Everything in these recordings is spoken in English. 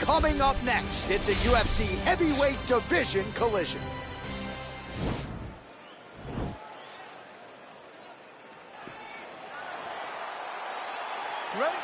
Coming up next, it's a UFC heavyweight division collision. You ready?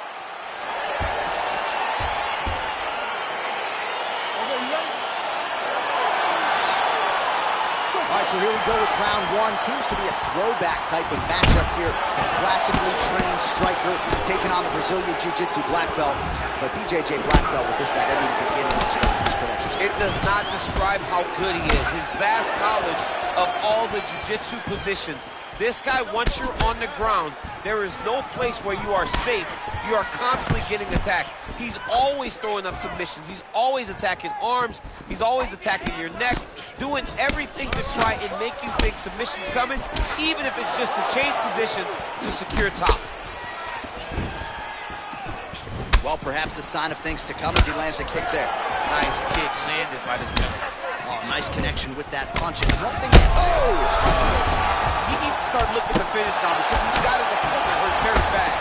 All right, so here we go with round one. Seems to be a throwback type of matchup here. The classically trained striker taking on the Brazilian Jiu-Jitsu black belt. But BJJ black belt with this guy doesn't even begin to describe his credentials. It does not describe how good he is. His vast knowledge of all the Jiu-Jitsu positions. This guy, once you're on the ground, there is no place where you are safe. You are constantly getting attacked. He's always throwing up submissions. He's always attacking arms. He's always attacking your neck, doing everything to try and make you think submission's coming, even if it's just to change positions to secure top. Well, perhaps a sign of things to come as he lands a kick there. Nice kick landed by the gentleman. Oh, nice connection with that punch. It's one thing. Oh! He needs to start looking to finish now because he's got his opponent hurt very bad.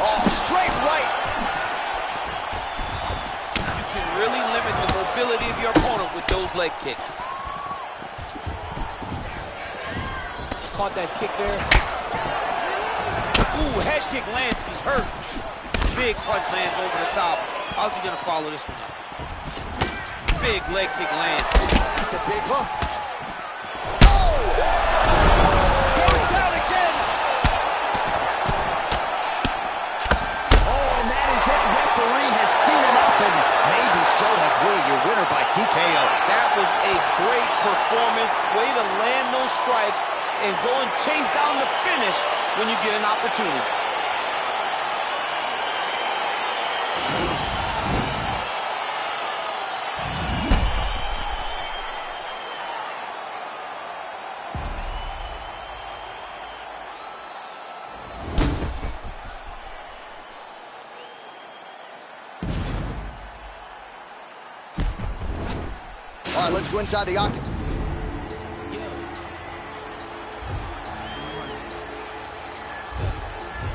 Oh, straight right. You can really limit the mobility of your opponent with those leg kicks. Caught that kick there. Ooh, head kick lands. He's hurt. Big punch lands over the top. How's he gonna follow this one up? Big leg kick lands. It's a big hook. Oh! Goes down again. Oh, and that is it. Referee has seen enough, and maybe so have we. Your winner by TKO. That was a great performance. Way to land those strikes and go and chase down the finish when you get an opportunity. All right, let's go inside the octagon.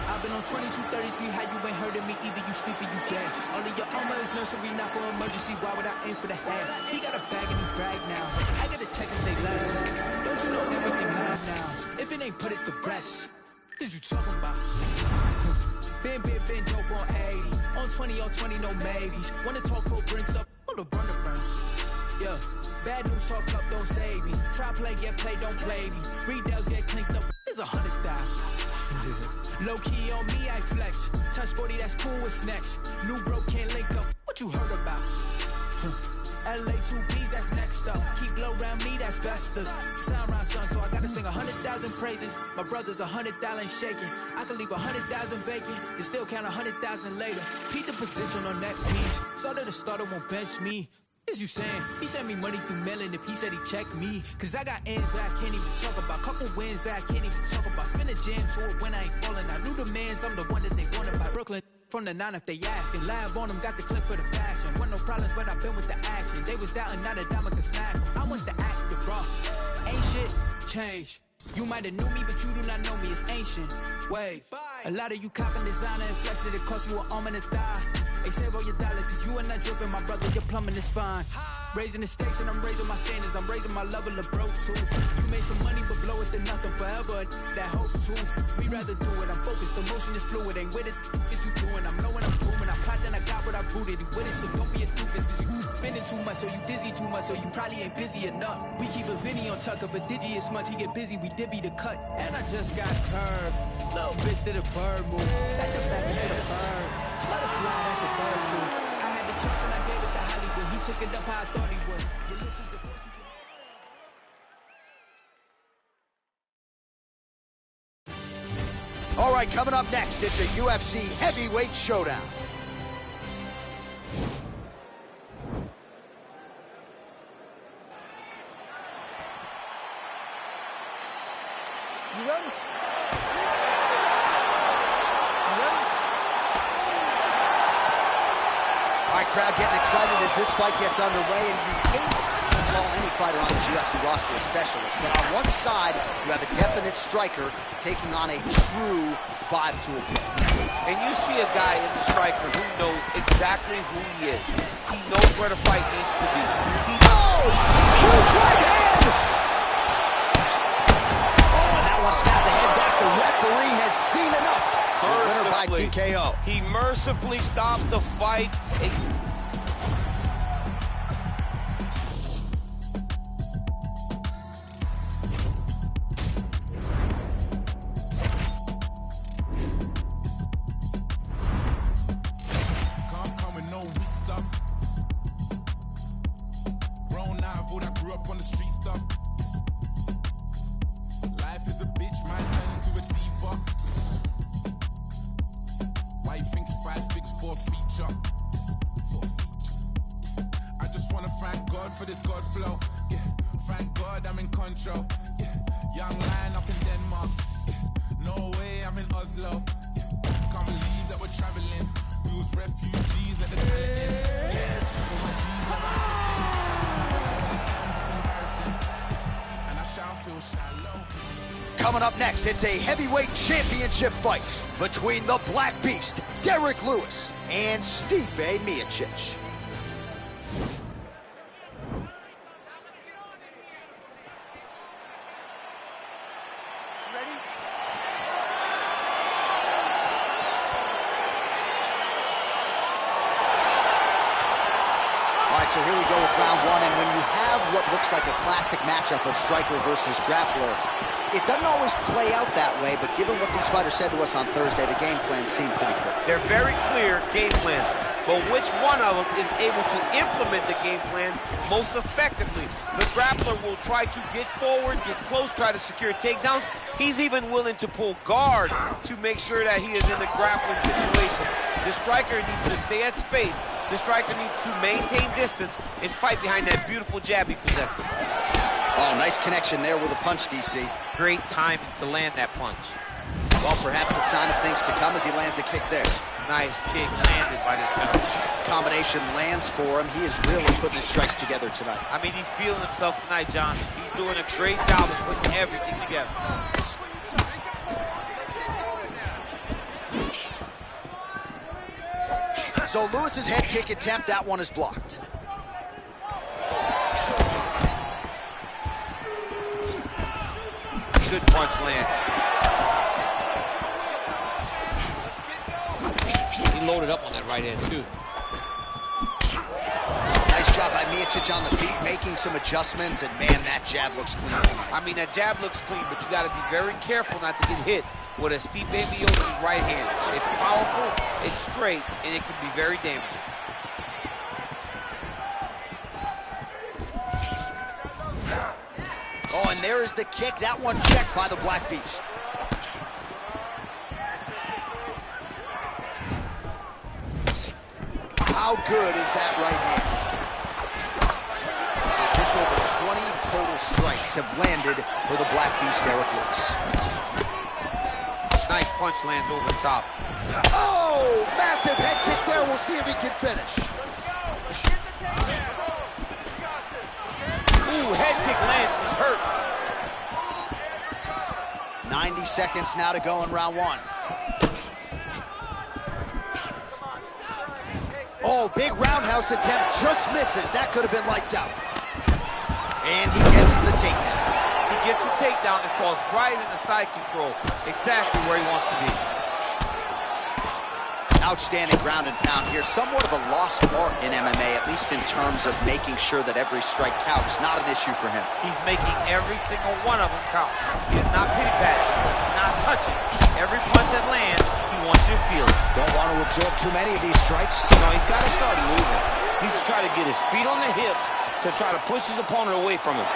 I've been on 2233, how you ain't heard of me? Either you sleep or you dead. All of your armor is nursery, not for emergency. Why would I aim for the head? He got a bag and he brag now. I gotta check and say less. Don't you know everything mad now? If it ain't put it to rest, what is you talking about? Been dope on 80. On 20, on 20, no maybes. Wanna talk cold drinks up, all the burn around. Yeah, bad news talk up, don't save me. Try play, get play, don't play me. Retails get clinked up, it's 100,000. Low key on me, I flex. Touch 40, that's cool, what's next? New bro can't link up, what you heard about? LA 2Bs, that's next up. Keep low around me, that's besters. Sound round son, so I gotta sing 100,000 praises. My brother's 100,000 shaking. I can leave 100,000 vacant and still count 100,000 later. Peep the position on that piece. Starter to starter won't bench me. What is you saying? He sent me money through mailing if he said he checked me. Cause I got ends that I can't even talk about. Couple wins that I can't even talk about. Spin a jam to it when I ain't falling. I knew the mans, I'm the one that they wanted by Brooklyn. From the 9 if they asking. Lab on them, got the clip for the fashion. Want no problems, but I've been with the action. They was doubting, not a diamond can smack them. I want the act, the Ross. Ain't shit change. You might have knew me, but you do not know me. It's ancient. Wave. A lot of you copping designer and flexing. It cost you an arm and a thigh. Hey, save all your dollars, cause you are not dripping, my brother. Your plumbing is fine. Raising the stakes and I'm raising my standards. I'm raising my level of bro too. You made some money, but blow it to nothing forever. That hopes too. We rather do it. I'm focused. The motion is fluid. Ain't with it. It's you doing. I'm low and I'm booming. I plot and I got what I booted. You with it, so don't be a doofus. Cause you spending too much, so you dizzy too much, so you probably ain't busy enough. We keep a Vinny on tuck of a digious month. He get busy, we divvy the cut. And I just got curved. Little bitch did a bird move. Back to back into the bird. Let it fly, that's what birds do. I had the chance and I gave it to Hollywood. He took it up how I thought he would. Your listeners, of course, All right, coming up next, it's a UFC heavyweight showdown. You ready? All right, crowd getting excited as this fight gets underway, and you hate to call any fighter on this UFC roster a specialist, but on one side, you have a definite passionate striker taking on a true 5-tool player. And you see a guy in the striker who knows exactly who he is. He knows where the fight needs to be. Huge right hand! Oh, and that one snapped the head back. The referee has seen enough. Winner by TKO. He mercifully stopped the fight. For this God flow, yeah. Thank God I'm in control, yeah. Young lion up in Denmark, yeah. No way I'm in Oslo, yeah. Can't believe that we're traveling. We was refugees at the talent end, yeah. And I shall feel shallow. Coming up next, it's a heavyweight championship fight between the Black Beast, Derrick Lewis, and Stipe Miocic. So here we go with round one, and when you have what looks like a classic matchup of striker versus grappler, it doesn't always play out that way, but given what these fighters said to us on Thursday, the game plan seemed pretty clear. They're very clear game plans, but which one of them is able to implement the game plan most effectively? The grappler will try to get forward, get close, try to secure takedowns. He's even willing to pull guard to make sure that he is in the grappling situation. The striker needs to stay at space. The striker needs to maintain distance and fight behind that beautiful jab he possesses. Oh, nice connection there with a punch, DC. Great timing to land that punch. Well, perhaps a sign of things to come as he lands a kick there. Nice kick landed by the gentleman. Combination lands for him. He is really putting his strikes together tonight. I mean, he's feeling himself tonight, John. He's doing a great job of putting everything together. So Lewis's head kick attempt, that one is blocked. Good punch land. He loaded up on that right hand, too. Nice job by Miocic on the feet, making some adjustments, and man, that jab looks clean. I mean, that jab looks clean, but you got to be very careful not to get hit with a Stipe Miocic right hand. It's powerful, it's straight, and it can be very damaging. Oh, and there is the kick. That one checked by the Black Beast. How good is that right hand? So just over 20 total strikes have landed for the Black Beast, Derrick Lewis. Nice punch lands over the top. Oh, massive head kick there. We'll see if he can finish. Ooh, head kick lands. He's hurt. 90 seconds now to go in round one. Oh, big roundhouse attempt just misses. That could have been lights out. And he gets the takedown. He gets the takedown and falls right into side control. Exactly where he wants to be. Outstanding ground and pound here. Somewhat of a lost art in MMA, at least in terms of making sure that every strike counts. Not an issue for him. He's making every single one of them count. He is not pity-patting. He's not touching. Every punch that lands, he wants you to feel it. Don't want to absorb too many of these strikes. No, he's got to start moving. He's to try to get his feet on the hips to try to push his opponent away from him.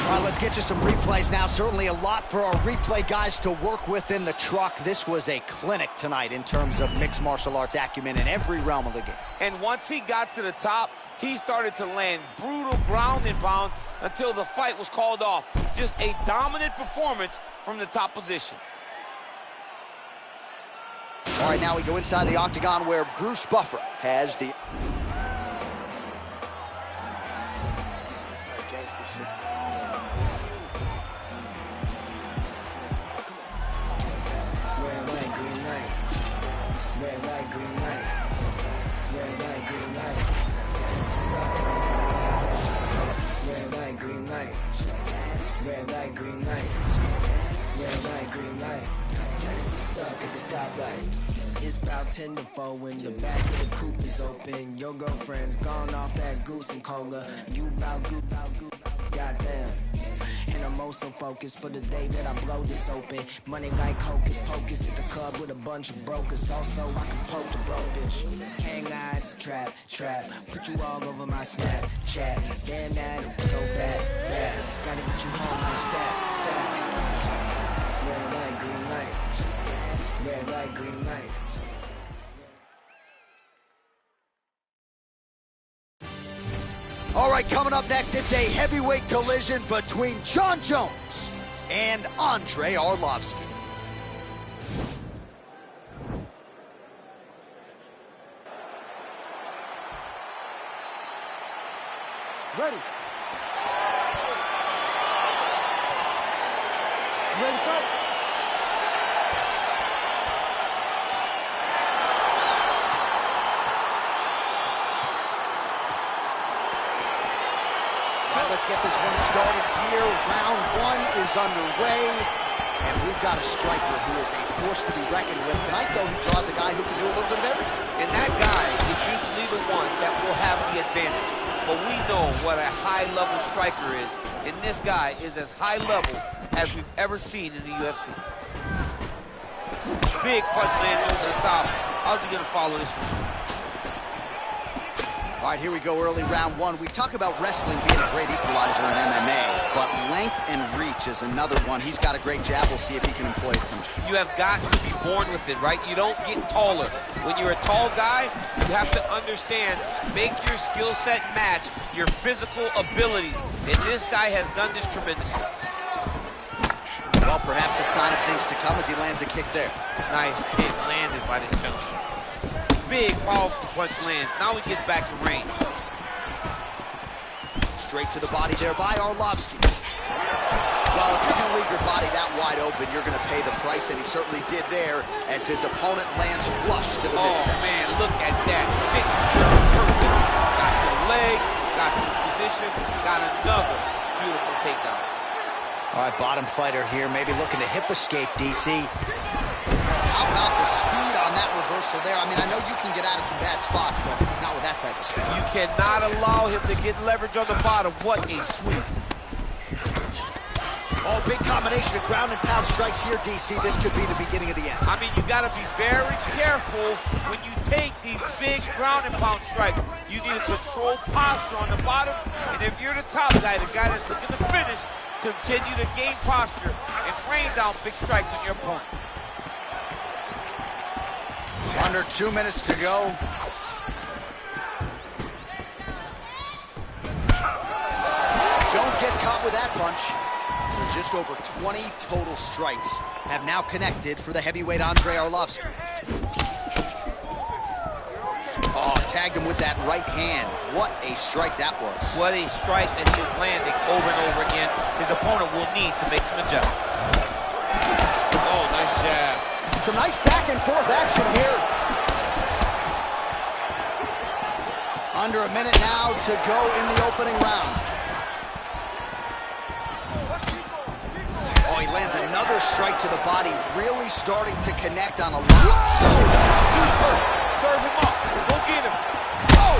All right, let's get you some replays now. Certainly a lot for our replay guys to work with in the truck. This was a clinic tonight in terms of mixed martial arts acumen in every realm of the game. And once he got to the top, he started to land brutal ground and pound until the fight was called off. Just a dominant performance from the top position. All right, now we go inside the octagon where Bruce Buffer has the... Red light, green light. Red light, green light. Stuck at the stoplight. It's about 10 to 4 when the back of the coupe is open. Your girlfriend's gone off that goose and cola. You bout goop, goddamn. And I'm also focused for the day that I blow this open. Money like hocus pocus at the club with a bunch of brokers. Also, I can poke the broke bitch. Hang on, it's a trap. Put you all over my Snapchat. Damn that, so fat. Gotta get you home like stat. Red light, green light. Red light, green light. All right, coming up next, it's a heavyweight collision between Jon Jones and Andrei Arlovski. Ready. Ready, fight. Let's get this one started here. Round one is underway, and we've got a striker who is a force to be reckoned with. Tonight, though, he draws a guy who can do a little bit of everything. And that guy is usually the one that will have the advantage. But we know what a high-level striker is, and this guy is as high level as we've ever seen in the UFC. Big punch landing over the top. How's he going to follow this one? All right, here we go, early round one. We talk about wrestling being a great equalizer in MMA, but length and reach is another one. He's got a great jab. We'll see if he can employ it tonight. You have got to be born with it, right? You don't get taller. When you're a tall guy, you have to understand, make your skill set match your physical abilities. And this guy has done this tremendously. Well, perhaps a sign of things to come as he lands a kick there. Nice kick landed by this gentleman. Big, powerful punch lands. Now he gets back to range. Straight to the body there by Arlovski. Well, if you're going to leave your body that wide open, you're going to pay the price, and he certainly did there as his opponent lands flush to the midsection. Oh, man, look at that. Picture perfect. Got to the leg, got to his position, got another beautiful takedown. All right, bottom fighter here, maybe looking to hip escape, DC. How about the speed on that reversal there? I mean, I know you can get out of some bad spots, but not with that type of speed. You cannot allow him to get leverage on the bottom. What a sweep. Oh, big combination of ground and pound strikes here, DC. This could be the beginning of the end. I mean, you got to be very careful when you take these big ground and pound strikes. You need a controlled posture on the bottom, and if you're the top guy, the guy that's looking to finish, continue to gain posture and rain down big strikes on your opponent. Under 2 minutes to go. Jones gets caught with that punch. So just over 20 total strikes have now connected for the heavyweight Andrei Arlovski. Oh, tagged him with that right hand. What a strike that was. What a strike that he is landing over and over again. His opponent will need to make some adjustments. Oh, nice jab. Some nice back and forth action here. Under a minute now to go in the opening round. Oh, he lands another strike to the body, really starting to connect on a lot. Whoa! Serve him up. Go get him. Oh!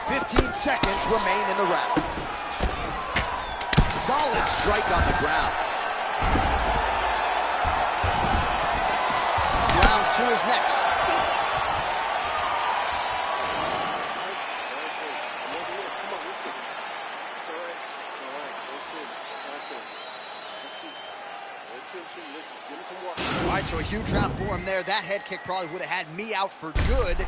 15 seconds remain in the round. Solid strike on the ground. who is next. All right, so a huge round for him there. That head kick probably would have had me out for good. The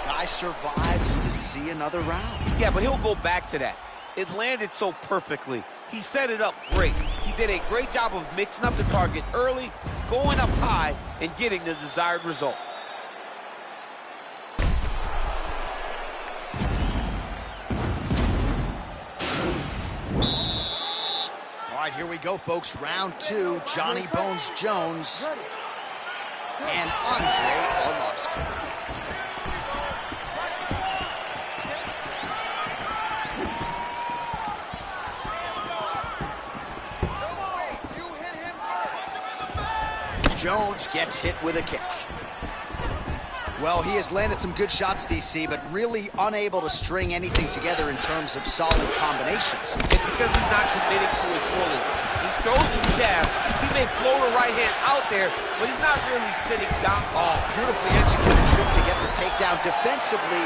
guy survives to see another round. Yeah, but he'll go back to that. It landed so perfectly. He set it up great. He did a great job of mixing up the target early, going up high, and getting the desired result. All right, here we go, folks. Round 2, Johnny Bones Jones and Andre Arlovski. Jones gets hit with a kick. Well, he has landed some good shots, DC, but really unable to string anything together in terms of solid combinations. It's because he's not committing to it fully. He throws his jab. He may float a right hand out there, but he's not really sitting down. Oh, beautifully executed trip to get the takedown. Defensively,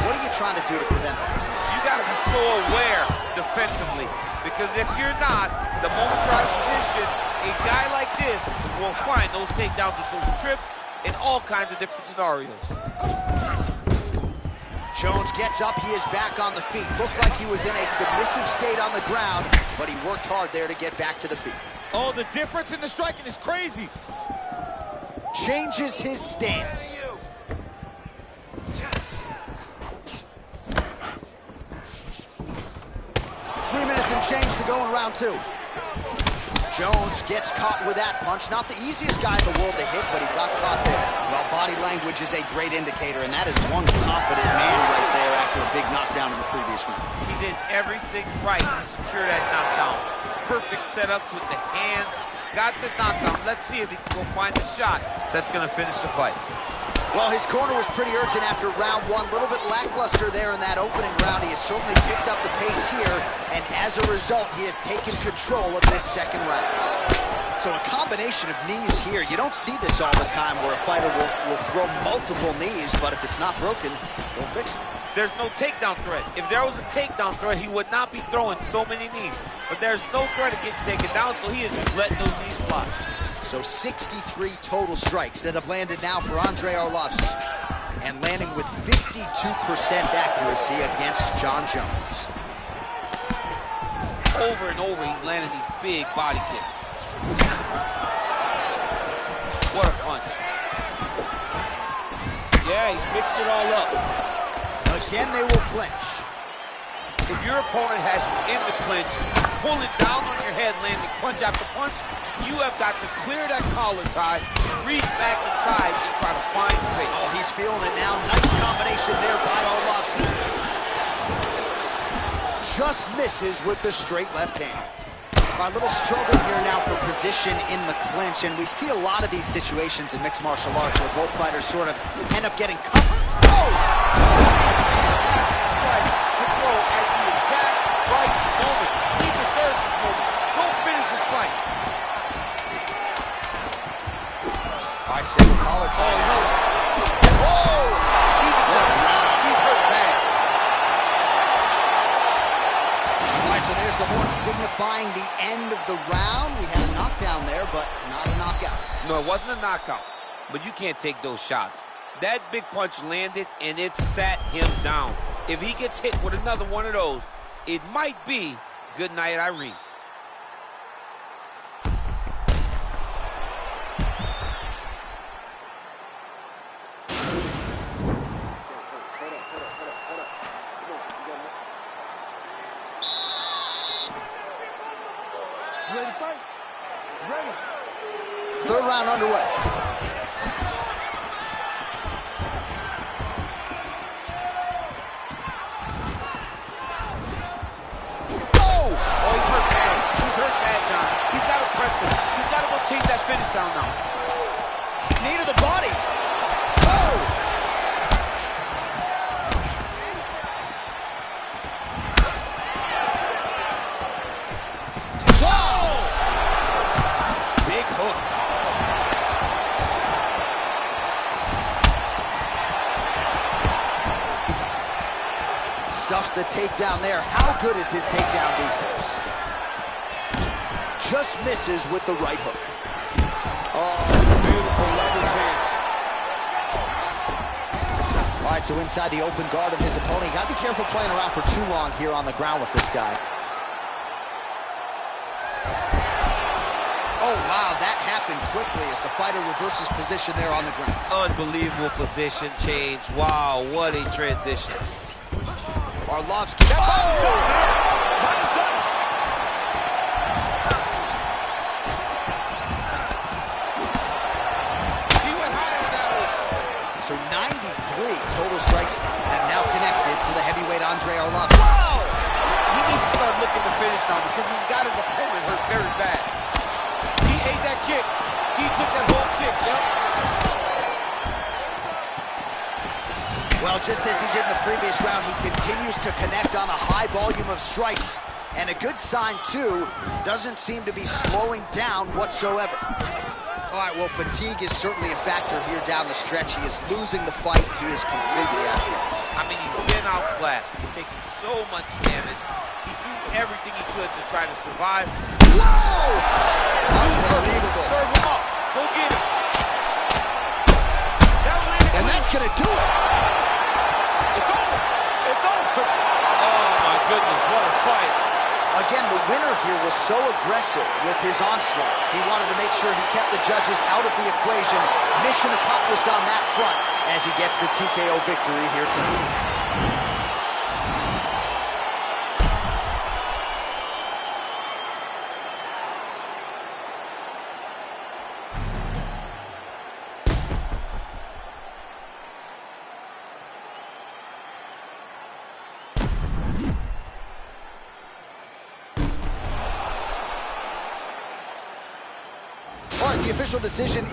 what are you trying to do to prevent that? You got to be so aware defensively, because if you're not, the moment you're out of position, a guy like this will find those takedowns with those trips in all kinds of different scenarios. Jones gets up, he is back on the feet. Looked like he was in a submissive state on the ground, but he worked hard there to get back to the feet. Oh, the difference in the striking is crazy. Changes his stance. Three minutes and change to go in round 2. Jones gets caught with that punch. Not the easiest guy in the world to hit, but he got caught there. Well, body language is a great indicator, and that is one confident man right there after a big knockdown in the previous round. He did everything right to secure that knockdown. Perfect setup with the hands. Got the knockdown. Let's see if he can go find the shot that's going to finish the fight. Well, his corner was pretty urgent after round 1. A little bit lackluster there in that opening round. He has certainly picked up the pace here, and as a result, he has taken control of this second round. So a combination of knees here. You don't see this all the time where a fighter will throw multiple knees, but if it's not broken, they'll fix it. There's no takedown threat. If there was a takedown threat, he would not be throwing so many knees. But there's no threat of getting taken down, so he is just letting those knees fly. So 63 total strikes that have landed now for Andre Arlovski, and landing with 52% accuracy against Jon Jones. Over and over, he's landing these big body kicks. What a punch. Yeah, he's mixed it all up. Again, they will clinch. If your opponent has you in the clinch, pulling down on your head, landing punch after punch, you have got to clear that collar tie, reach back inside, and try to find space. Oh, he's feeling it now. Nice combination there by Arlovski. Just misses with the straight left hand. A little struggle here now for position in the clinch, and we see a lot of these situations in mixed martial arts where both fighters sort of end up getting covered. Oh! Right moment. He deserves this moment. Go finish this fight. All right, single collar tie. Oh! He's hurt bad. All right, so there's the horn signifying the end of the round. We had a knockdown there, but not a knockout. No, it wasn't a knockout, but you can't take those shots. That big punch landed, and it sat him down. If he gets hit with another one of those, it might be good night, Irene. Ready to fight? Ready. Third round underway. Chase that finish down now. Knee to the body. Oh! Whoa! Big hook. the takedown there. How good is his takedown defense? Just misses with the right hook. Oh, beautiful level change. All right, so inside the open guard of his opponent. You got to be careful playing around for too long here on the ground with this guy. Oh, wow, that happened quickly as the fighter reverses position there on the ground. Unbelievable position change. Wow, what a transition. Arlovsky. So 93 total strikes have now connected for the heavyweight Andrei Arlovsky. Whoa! He needs to start looking to finish now because he's got his opponent hurt very bad. He ate that kick. He took that whole kick, yep. Well, just as he did in the previous round, he continues to connect on a high volume of strikes. And a good sign, too, doesn't seem to be slowing down whatsoever. All right, well, fatigue is certainly a factor here down the stretch. He is losing the fight. He is completely out of this. I mean, he's been outclassed. He's taken so much damage. He threw everything he could to try to survive. Whoa! Unbelievable. Serve him up. Go get him. And that's going to do it. It's over. It's over. Oh, my goodness, what a fight. Again, the winner here was so aggressive with his onslaught. He wanted to make sure he kept the judges out of the equation. Mission accomplished on that front as he gets the TKO victory here tonight. All right, the official decision.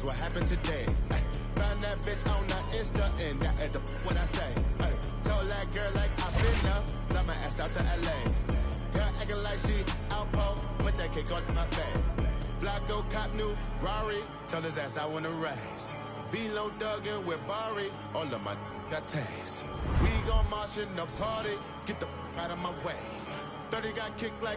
What happened today? Ay, found that bitch on the Insta and that is what I say. Ay, told that girl like I been up, fly my ass out to LA. Girl acting like she outpost, put that cake on my face. Flacco cop new Rari, told his ass I wanna race. Velo thuggin' with Bari, all of my got taste. We gon' march in the party, get the out of my way. 30 got kicked like